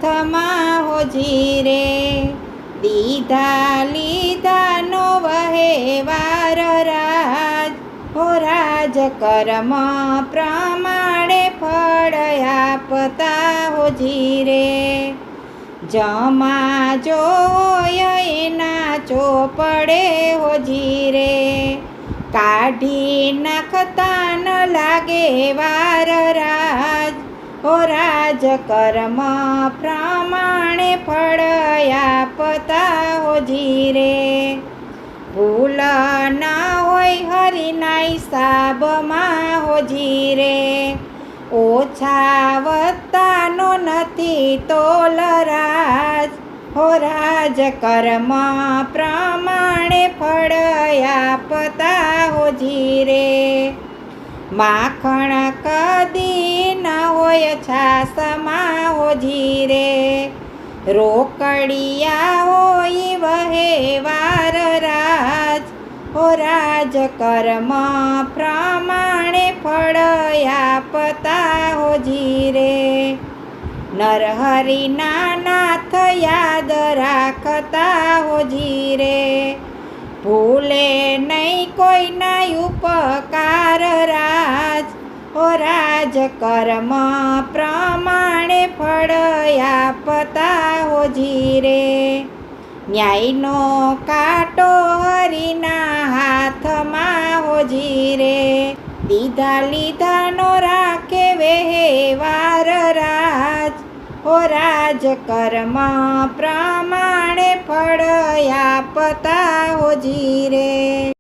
હાથમાં હોજી રે, દીધા લીધાનો વહેવાર રાજ, હો રાજ કર્મ પ્રમાણે ફળ આપતા હોજી રે, જમા જોય એના ચોપડે હોજી રે, કાઢી નાખતા ન લાગે વાર રાજ, હો રાજ કર્મ પ્રમાણે ફળ આપતા હોજી રે, ભૂલ ન હોય હરિના હિસાબમાં હોજી રે, ઓછા વત્તાનો નથી તોલ રાજ, હો રાજ કર્મ પ્રમાણે ફળ આપતા હોજી રે, માખણ કદી ન હોય છાસમાં હોજી રે, રોકડિયા હોય વહેવાર રાજ, હો રાજ કર્મ પ્રમાણે ફળ આપતા હોજી રે, નરહરિના નાથ યાદ રાખતા હોજી રે, ભૂલે નહીં કોઈના ઉપકાર રાજ, હો રાજ કર્મ પ્રમાણે ફળ આપતા હોજી રે, ન્યાયનો કાંટો હરિના હાથમાં હોજી રે, દીધા લીધાનો રાખે વહેવાર રાજ, હો રાજ કર્મ પ્રમાણે ફળ આપતા હોજી રે.